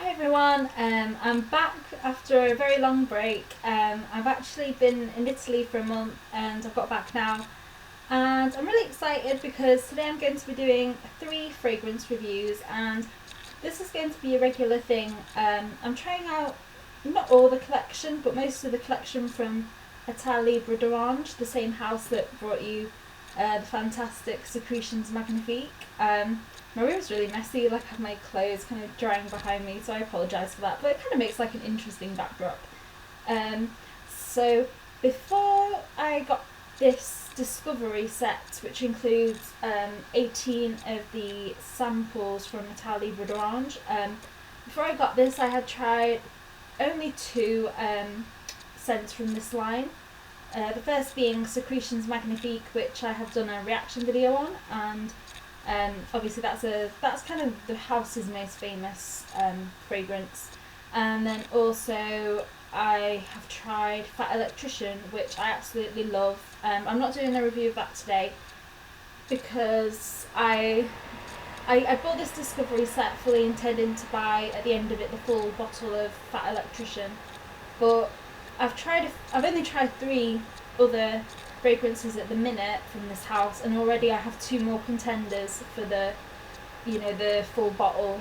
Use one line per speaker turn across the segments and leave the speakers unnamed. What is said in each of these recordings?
Hi everyone, I'm back after a very long break. I've actually been in Italy for a month and I've got back now, and I'm really excited because today I'm going to be doing 3 fragrance reviews, and this is going to be a regular thing. I'm trying out not all the collection but most of the collection from Etat Libre, the same house that brought you the fantastic Secretions Magnifique. My room's really messy, like I have my clothes kind of drying behind me, so I apologise for that, but it kind of makes like an interesting backdrop. So before I got this discovery set, which includes 18 of the samples from Etat Libre d'Orange, before I got this I had tried only 2 scents from this line. The first being Secretions Magnifique, which I have done a reaction video on, and obviously that's kind of the house's most famous fragrance. And then also I have tried Fat Electrician, which I absolutely love. I'm not doing a review of that today because I bought this discovery set fully intending to buy at the end of it the full bottle of Fat Electrician, but I've only tried 3 other fragrances at the minute from this house, and already I have 2 more contenders for the full bottle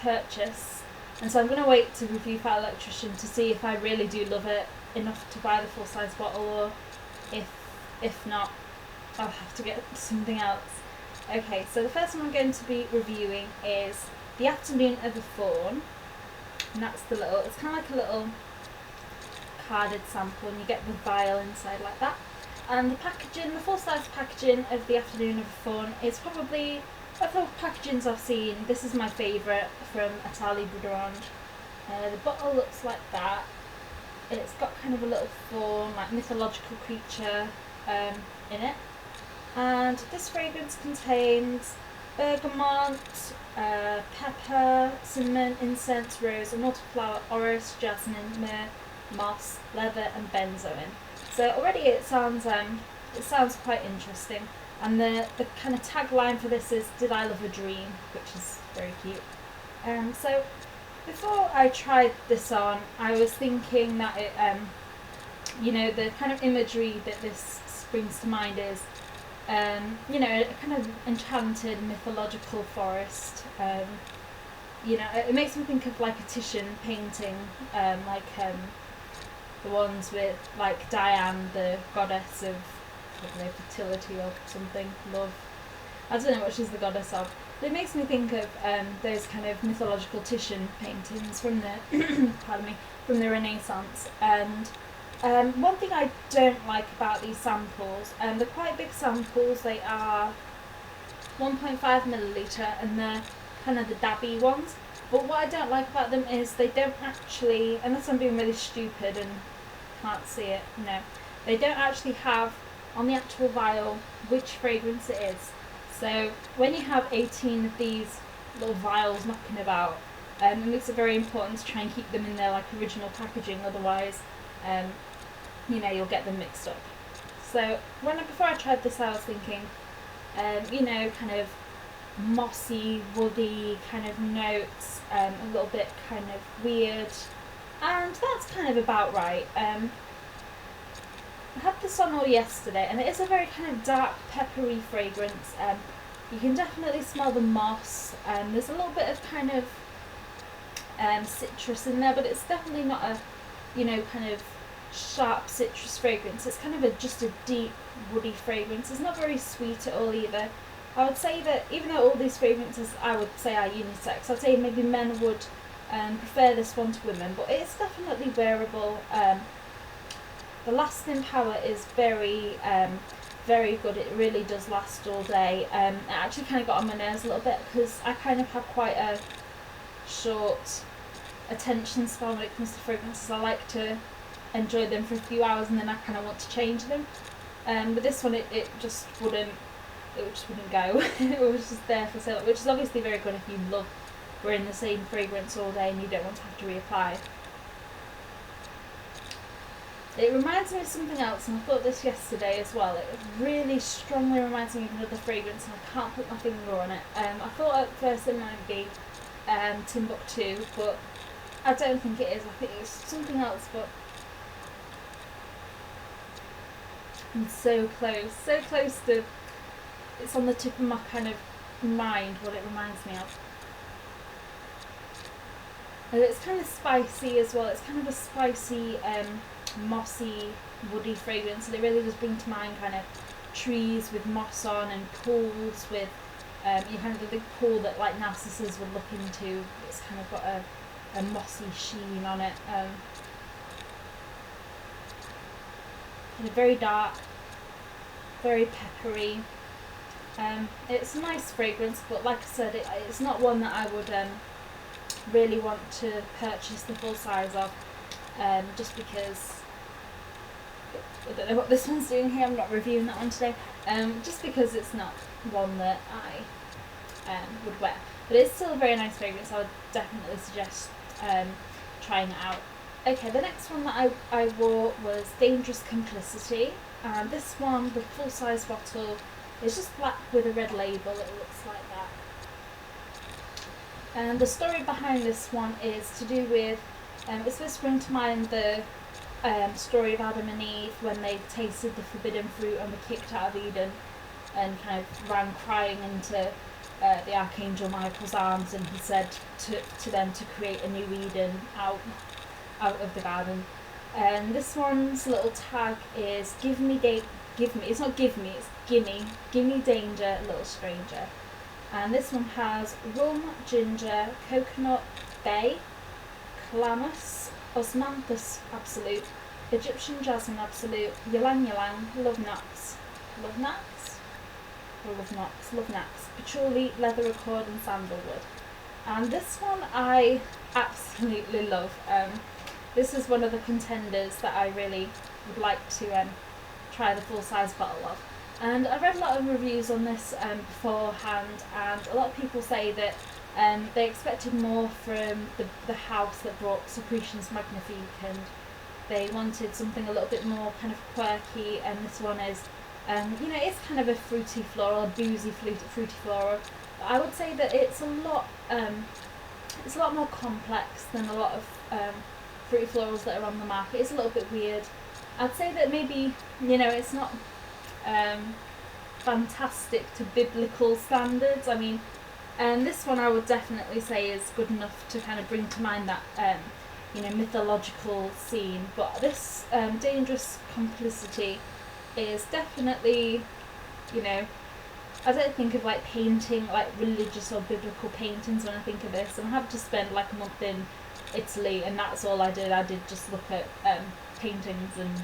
purchase. And so I'm going to wait to review Fat Electrician to see if I really do love it enough to buy the full size bottle, or if not, I'll have to get something else. Okay, so the first one I'm going to be reviewing is The Afternoon of the Faun. And that's it's kind of like a little carded sample, and you get the vial inside like that. And the packaging, the full size packaging of The Afternoon of the Faun is probably, of the packagings I've seen, this is my favourite from Etat Libre d'Orange. The bottle looks like that. It's got kind of a little faun, like mythological creature in it. And this fragrance contains bergamot, pepper, cinnamon, incense, rose, immortal flower, orris, jasmine, myrrh, moss, leather, and benzoin. So already it sounds quite interesting. And the kind of tagline for this is "Did I love a dream?", which is very cute. So before I tried this on, I was thinking that it, the kind of imagery that this brings to mind is a kind of enchanted mythological forest. It makes me think of like a Titian painting, the ones with like Diane, the goddess of, I don't know, fertility or something, love. I don't know what she's the goddess of. But it makes me think of those kind of mythological Titian paintings from the from the Renaissance. And one thing I don't like about these samples, they're quite big samples. They are 1.5 milliliter, and they're kind of the dabby ones. But what I don't like about them is they don't actually, unless I'm being really stupid and can't see it, no, they don't actually have on the actual vial which fragrance it is. So when you have 18 of these little vials knocking about, it makes it very important to try and keep them in their like original packaging, otherwise you'll get them mixed up. So before I tried this, I was thinking, kind of mossy, woody kind of notes, a little bit kind of weird, and that's kind of about right. I had this on all yesterday, and it is a very kind of dark, peppery fragrance. You can definitely smell the moss. There's a little bit of kind of citrus in there, but it's definitely not a, kind of sharp citrus fragrance. It's kind of just a deep, woody fragrance. It's not very sweet at all either. I would say that even though all these fragrances I would say are unisex, I'd say maybe men would prefer this one to women, but it's definitely wearable. The lasting power is very good. It really does last all day. It actually kind of got on my nerves a little bit because I kind of have quite a short attention span when it comes to fragrances. I like to enjoy them for a few hours and then I kind of want to change them. But this one, it just wouldn't go. It was just there for so long, which is obviously very good if you love wearing the same fragrance all day and you don't want to have to reapply. It reminds me of something else, and I thought this yesterday as well. It really strongly reminds me of another fragrance, and I can't put my finger on it. I thought at first it might be Timbuktu, but I don't think it is. I think it's something else, but I'm so close to, it's on the tip of my kind of mind what it reminds me of. And it's kind of spicy as well. It's kind of a spicy, mossy, woody fragrance, and it really does bring to mind kind of trees with moss on and pools with you kind of the big pool that like narcissus would look into. It's kind of got a mossy sheen on it. Kind of very dark, very peppery. It's a nice fragrance, but like I said, it's not one that I would really want to purchase the full size of, just because I don't know what this one's doing here. I'm not reviewing that one today, just because it's not one that I would wear. But it's still a very nice fragrance. I would definitely suggest trying it out. Okay, the next one that I wore was Dangerous Complicity, and this one, the full size bottle, is just black with a red label. It looks like that. And the story behind this one is to do with, it's supposed to bring to mind the story of Adam and Eve when they tasted the forbidden fruit and were kicked out of Eden and kind of ran crying into the Archangel Michael's arms, and he said to them to create a new Eden out of the garden. And this one's little tag is give me, it's not give me, it's gimme danger, little stranger. And this one has rum, ginger, coconut, bay, calamus, osmanthus absolute, Egyptian jasmine absolute, ylang ylang, love nuts, patchouli, leather accord and sandalwood. And this one I absolutely love. This is one of the contenders that I really would like to try the full size bottle of. And I read a lot of reviews on this beforehand, and a lot of people say that they expected more from the house that brought Secretions Magnifique, and they wanted something a little bit more kind of quirky, and this one is, it's kind of a fruity floral, a boozy fruity floral. But I would say that it's a lot more complex than a lot of fruity florals that are on the market. It's a little bit weird. I'd say that maybe, it's not fantastic to biblical standards. I mean, this one I would definitely say is good enough to kind of bring to mind that mythological scene. But this Dangerous Complicity is definitely, I don't think of like painting, like religious or biblical paintings when I think of this. And I have just spent like a month in Italy, and that's all I did. I did just look at paintings and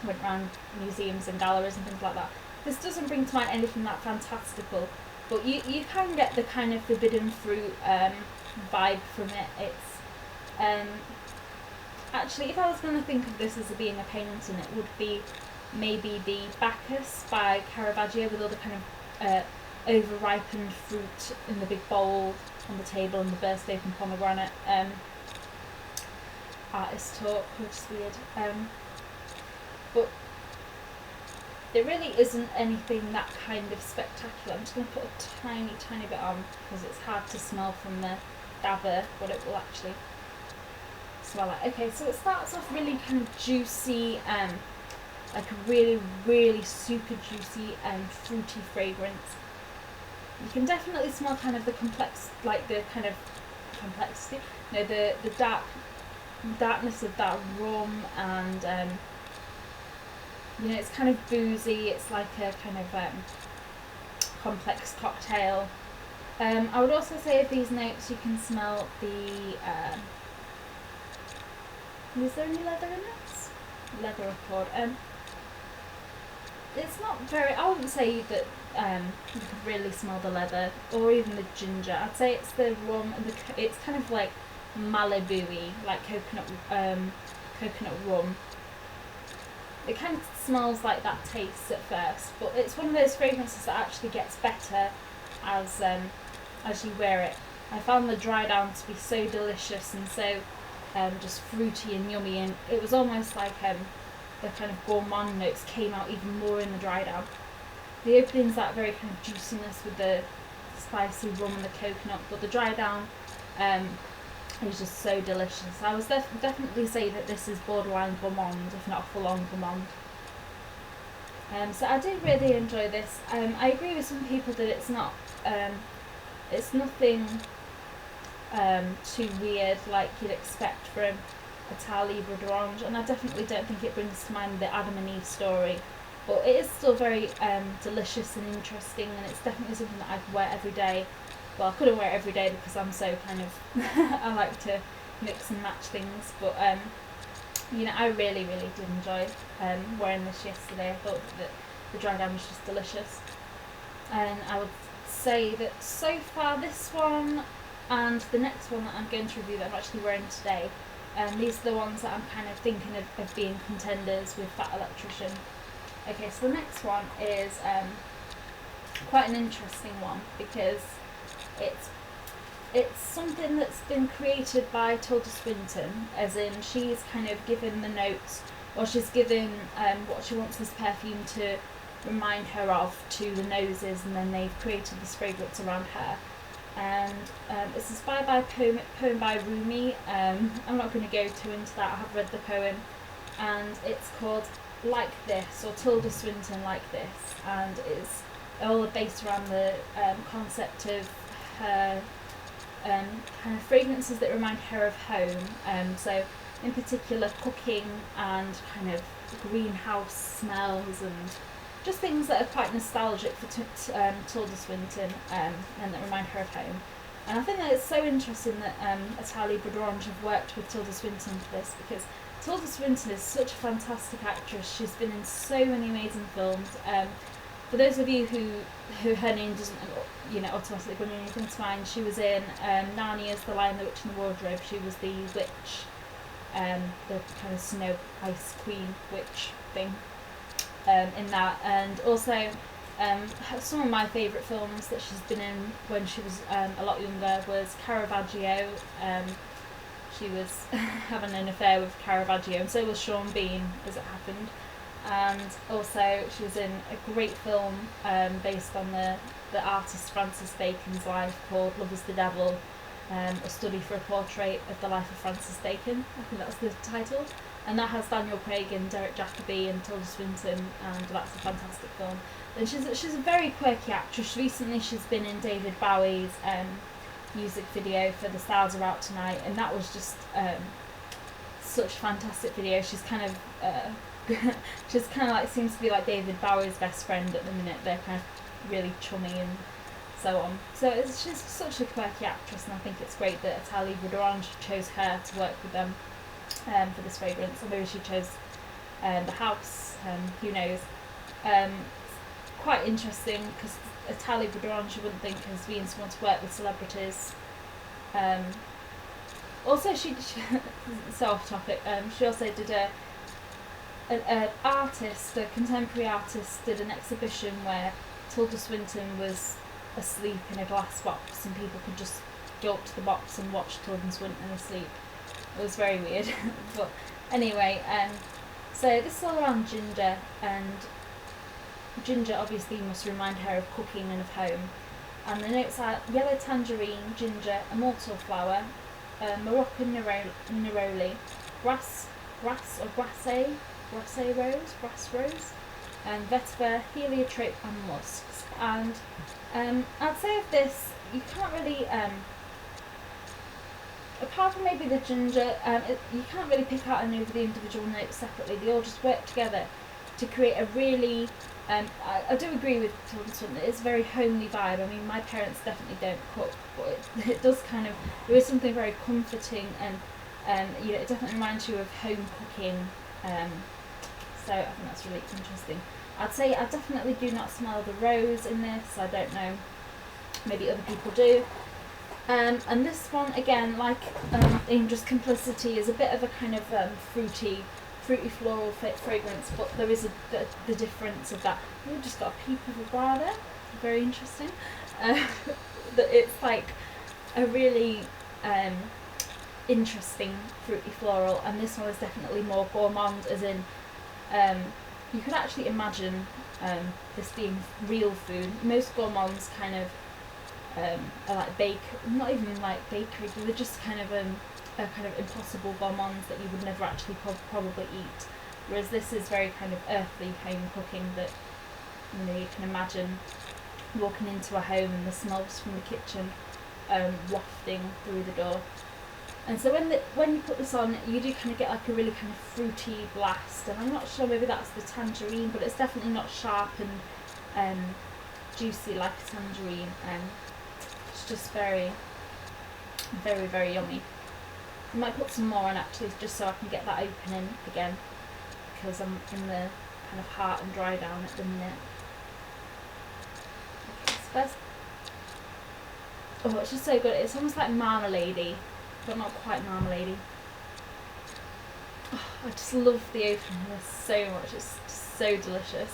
went around museums and galleries and things like that. This doesn't bring to mind anything that fantastical, but you can get the kind of forbidden fruit vibe from it. It's actually, if I was going to think of this as being a painting, it would be maybe the Bacchus by Caravaggio, with all the kind of over-ripened fruit in the big bowl on the table and the burst open pomegranate. Artist talk, which is weird. But it really isn't anything that kind of spectacular. I'm just going to put a tiny bit on because it's hard to smell from the gather what it will actually smell like. Okay, so it starts off really kind of juicy, like a really super juicy and fruity fragrance. You can definitely smell kind of the darkness of that rum, and it's kind of boozy. It's like a kind of complex cocktail. I would also say of these notes you can smell the is there any leather in this? Leather accord. It's not very, I wouldn't say that you could really smell the leather or even the ginger. I'd say it's the rum and it's kind of like Malibu-y, like coconut rum. It kind of smells like that taste at first, but it's one of those fragrances that actually gets better as you wear it. I found the dry down to be so delicious and so just fruity and yummy, and it was almost like the kind of gourmand notes came out even more in the dry down. The opening's that very kind of juiciness with the spicy rum and the coconut, but the dry down It was just so delicious. I would definitely say that this is borderline gourmand, if not full-on gourmand. So I did really enjoy this. I agree with some people that it's not, it's nothing too weird like you'd expect from Etat Libre d'Orange, and I definitely don't think it brings to mind the Adam and Eve story, but it is still very delicious and interesting, and it's definitely something that I could wear every day. Well, I couldn't wear it every day because I'm so kind of I like to mix and match things, but I really did enjoy wearing this yesterday. I thought that the dry down was just delicious, and I would say that so far this one and the next one that I'm going to review that I'm actually wearing today, these are the ones that I'm kind of thinking of being contenders with Fat Electrician. Okay, so the next one is quite an interesting one because it's something that's been created by Tilda Swinton, as in she's kind of given the notes, or she's given what she wants this perfume to remind her of to the noses, and then they've created this fragrance around her. And it's inspired by a poem by Rumi. I'm not going to go too into that, I have read the poem, and it's called Like This, or Tilda Swinton Like This, and it's all based around the concept of her kind of fragrances that remind her of home. So in particular cooking and kind of greenhouse smells and just things that are quite nostalgic for Tilda Swinton and that remind her of home. And I think that it's so interesting that Etat Libre d'Orange have worked with Tilda Swinton for this, because Tilda Swinton is such a fantastic actress. She's been in so many amazing films. For those of you who her name doesn't automatically bring anything to mind, she was in Narnia's The Lion, the Witch and the Wardrobe. She was the witch, the kind of snow ice queen witch thing in that. And also some of my favourite films that she's been in when she was a lot younger was Caravaggio. She was having an affair with Caravaggio, and so was Sean Bean, as it happened. And also she was in a great film based on the artist Francis Bacon's life called Love is the Devil, a study for a portrait of the life of Francis Bacon. I think that's the title. And that has Daniel Craig and Derek Jacobi and Tilda Swinton, and that's a fantastic film. And she's a very quirky actress. Recently she's been in David Bowie's music video for The Stars Are Out Tonight, and that was just such a fantastic video. She's kind of like seems to be like David Bowie's best friend at the minute. They're kind of really chummy and so on. So she's such a quirky actress, and I think it's great that Etat Libre d'Orange chose her to work with them for this fragrance. Or maybe she chose the house, who knows. Quite interesting, because Etat Libre d'Orange you wouldn't think has been someone to work with celebrities. Also she so off topic, she also did an artist, a contemporary artist, did an exhibition where Tilda Swinton was asleep in a glass box, and people could just go up to the box and watch Tilda Swinton asleep. It was very weird. But anyway, so this is all around ginger, and ginger obviously must remind her of cooking and of home. And the notes are yellow tangerine, ginger, immortal flower, Moroccan neroli, grass or grass rose, and vetiver, heliotrope and musks. And I'd say of this, you can't really, apart from maybe the ginger, you can't really pick out any of the individual notes separately. They all just work together to create a really, I do agree with Tilda Swinton, it's a very homely vibe. I mean, my parents definitely don't cook, but it does kind of, there is something very comforting, and it definitely reminds you of home cooking. So I think that's really interesting. I'd say I definitely do not smell the rose in this. I don't know, maybe other people do. And this one, again, like in just Complicity, is a bit of a kind of fruity floral fragrance, but there is the difference of that. We've just got a peep of a bra there, very interesting. That it's like a really interesting fruity floral, and this one is definitely more gourmand, as in you could actually imagine this being real food. Most gourmands kind of are like not even like bakery, they're just kind of impossible bonbons that you would never actually probably eat. Whereas this is very kind of earthly home cooking that, you know, you can imagine walking into a home and the smells from the kitchen wafting through the door. And so when you put this on, you do kind of get like a really kind of fruity blast, and I'm not sure, maybe that's the tangerine, but it's definitely not sharp and juicy like a tangerine. It's just very, very, very yummy. I might put some more on actually, just so I can get that opening again, because I'm in the kind of heart and dry down at the minute. Okay, so first, oh, it's just so good. It's almost like marmalade-y, but not quite marmalade-y. Oh, I just love the opening of this so much. It's just so delicious.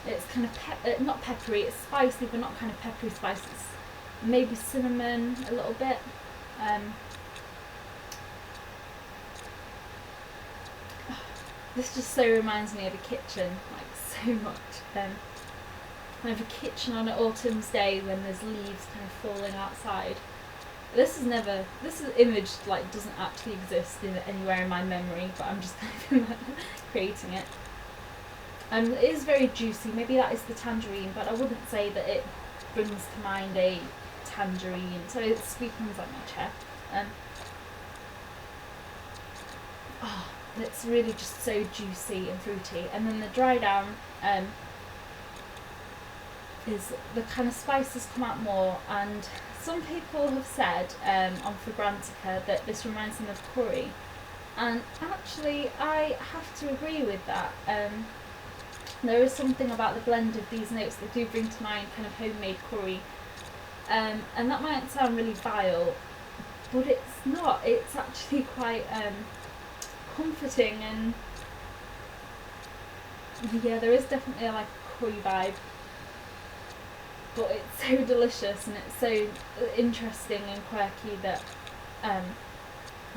It's kind of not peppery. It's spicy, but not kind of peppery spice. It's maybe cinnamon a little bit. This just so reminds me of a kitchen, like so much. Kind of a kitchen on an autumn's day when there's leaves kind of falling outside. This image like doesn't actually exist anywhere in my memory, but I'm just kind of creating it. It is very juicy. Maybe that is the tangerine, but I wouldn't say that it brings to mind a tangerine. So it squeaks like my chair. It's really just so juicy and fruity. And then the dry down is the kind of spices come out more, and some people have said on Fragrantica that this reminds them of curry, and actually I have to agree with that. There is something about the blend of these notes that do bring to mind kind of homemade curry, and that might sound really vile, but it's not. It's actually quite comforting, and yeah, there is definitely like a curry vibe, but it's so delicious and it's so interesting and quirky that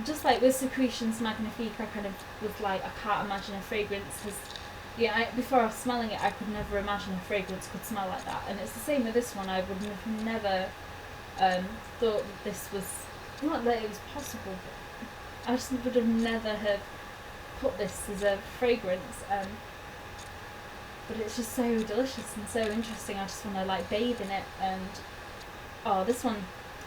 just like with Secretions Magnifique, I kind of was like, I can't imagine a fragrance, because before I was smelling it, I could never imagine a fragrance could smell like that. And it's the same with this one. I would have never thought that this was, not that it was possible, but I just would have never have put this as a fragrance. But it's just so delicious and so interesting. I just want to like bathe in it. And this one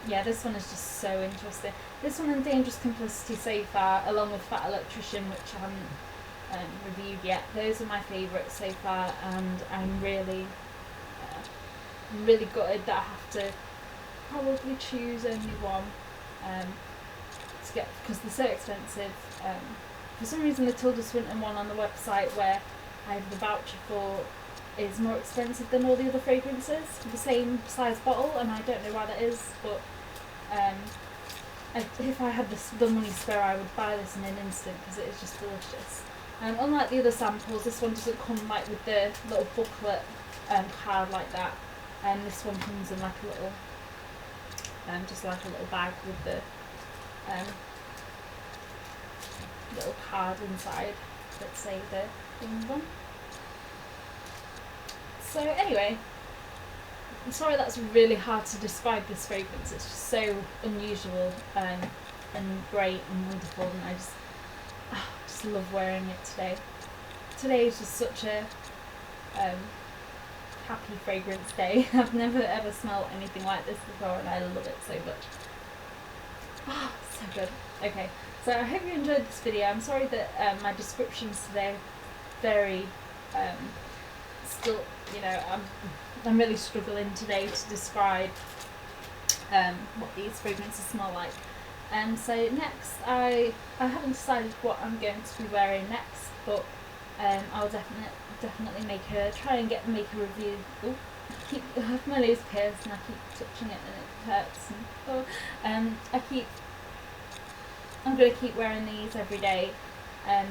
is just so interesting. This one and Dangerous Complicity so far, along with Fat Electrician, which I haven't reviewed yet. Those are my favourites so far, and I'm really gutted that I have to probably choose only one to get, because they're so expensive. For some reason the Tilda Swinton one on the website where I have the voucher for is more expensive than all the other fragrances for the same size bottle, and I don't know why that is, but if I had the money spare, I would buy this in an instant because it is just delicious. Unlike the other samples, this one doesn't come like with the little booklet card like that, and this one comes in like a little, just like a little bag with the little card inside that say the things on. So anyway, I'm sorry that's really hard to describe this fragrance. It's just so unusual and great and wonderful, and I just love wearing it today. Today is just such a happy fragrance day. I've never ever smelled anything like this before, and I love it so much. So good. Okay, so I hope you enjoyed this video. I'm sorry that my descriptions today are very still, I'm really struggling today to describe what these fragrances smell like. So next, I haven't decided what I'm going to be wearing next, but I'll definitely make a review. Oh, I have my nose pierced and I keep touching it and it hurts. And I'm going to keep wearing these every day, a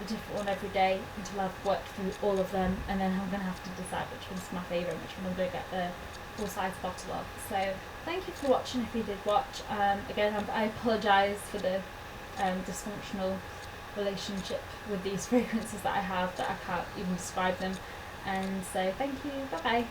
different one every day until I've worked through all of them, and then I'm going to have to decide which one's my favourite, which one I'm going to get the full-size bottle of. So thank you for watching if you did watch. Again, I apologise for the dysfunctional relationship with these fragrances that I have, that I can't even describe them. And so thank you, bye bye.